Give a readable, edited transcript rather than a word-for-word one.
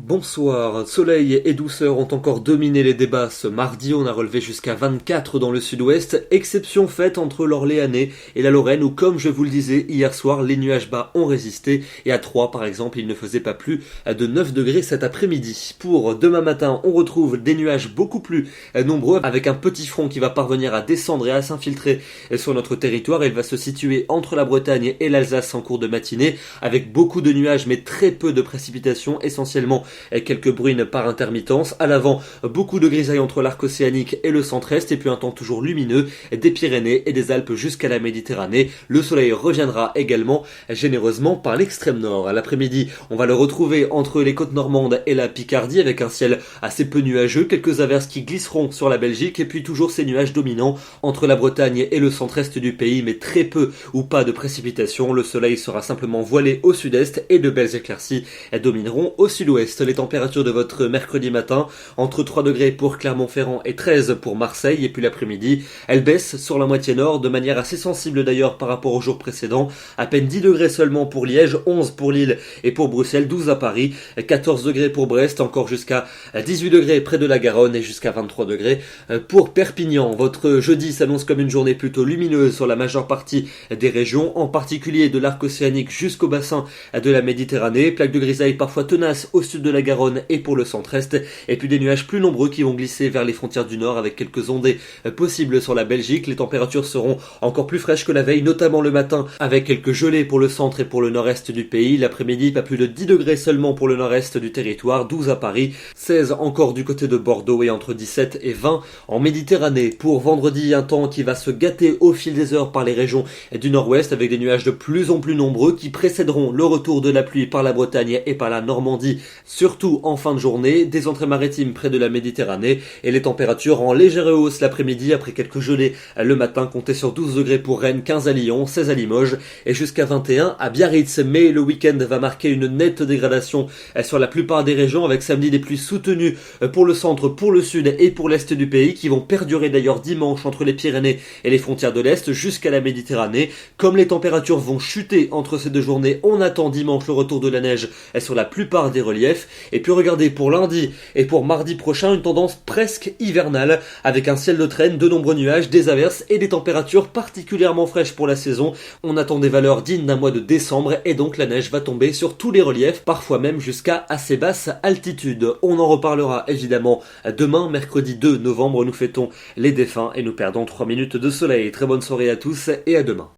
Bonsoir, soleil et douceur ont encore dominé les débats ce mardi, on a relevé jusqu'à 24 dans le sud-ouest, exception faite entre l'Orléanais et la Lorraine où, comme je vous le disais hier soir, les nuages bas ont résisté et à Troyes par exemple il ne faisait pas plus de 9 degrés cet après-midi. Pour demain matin, on retrouve des nuages beaucoup plus nombreux avec un petit front qui va parvenir à descendre et à s'infiltrer sur notre territoire. Il va se situer entre la Bretagne et l'Alsace en cours de matinée avec beaucoup de nuages mais très peu de précipitations, essentiellement quelques bruines par intermittence. À l'avant, beaucoup de grisailles entre l'arc océanique et le centre-est et puis un temps toujours lumineux des Pyrénées et des Alpes jusqu'à la Méditerranée. Le soleil reviendra également généreusement par l'extrême nord. À l'après-midi, on va le retrouver entre les côtes normandes et la Picardie avec un ciel assez peu nuageux, quelques averses qui glisseront sur la Belgique et puis toujours ces nuages dominants entre la Bretagne et le centre-est du pays, mais très peu ou pas de précipitations. Le soleil sera simplement voilé au sud-est et de belles éclaircies domineront au sud-ouest. Les températures de votre mercredi matin, entre 3 degrés pour Clermont-Ferrand et 13 pour Marseille, et puis l'après-midi, elles baissent sur la moitié nord de manière assez sensible d'ailleurs par rapport aux jours précédents. À peine 10 degrés seulement pour Liège, 11 pour Lille et pour Bruxelles, 12 à Paris, 14 degrés pour Brest, encore jusqu'à 18 degrés près de la Garonne et jusqu'à 23 degrés pour Perpignan. Votre jeudi s'annonce comme une journée plutôt lumineuse sur la majeure partie des régions, en particulier de l'arc océanique jusqu'au bassin de la Méditerranée. Plaques de grisaille parfois tenaces au sud de la Garonne et pour le centre-est, et puis des nuages plus nombreux qui vont glisser vers les frontières du nord avec quelques ondées possibles sur la Belgique. Les températures seront encore plus fraîches que la veille, notamment le matin avec quelques gelées pour le centre et pour le nord-est du pays. L'après-midi, pas plus de 10 degrés seulement pour le nord-est du territoire, 12 à Paris, 16 encore du côté de Bordeaux et entre 17 et 20 en Méditerranée. Pour vendredi, un temps qui va se gâter au fil des heures par les régions du nord-ouest avec des nuages de plus en plus nombreux qui précéderont le retour de la pluie par la Bretagne et par la Normandie, surtout en fin de journée, des entrées maritimes près de la Méditerranée et les températures en légère hausse l'après-midi après quelques gelées le matin. Comptez sur 12 degrés pour Rennes, 15 à Lyon, 16 à Limoges et jusqu'à 21 à Biarritz. Mais le week-end va marquer une nette dégradation sur la plupart des régions avec samedi des pluies soutenues pour le centre, pour le sud et pour l'est du pays qui vont perdurer d'ailleurs dimanche entre les Pyrénées et les frontières de l'est jusqu'à la Méditerranée. Comme les températures vont chuter entre ces deux journées, on attend dimanche le retour de la neige sur la plupart des reliefs. Et puis regardez, pour lundi et pour mardi prochain, une tendance presque hivernale avec un ciel de traîne, de nombreux nuages, des averses et des températures particulièrement fraîches pour la saison. On attend des valeurs dignes d'un mois de décembre et donc la neige va tomber sur tous les reliefs, parfois même jusqu'à assez basse altitude. On en reparlera évidemment demain, mercredi 2 novembre, nous fêtons les défunts et nous perdons 3 minutes de soleil. Très bonne soirée à tous et à demain.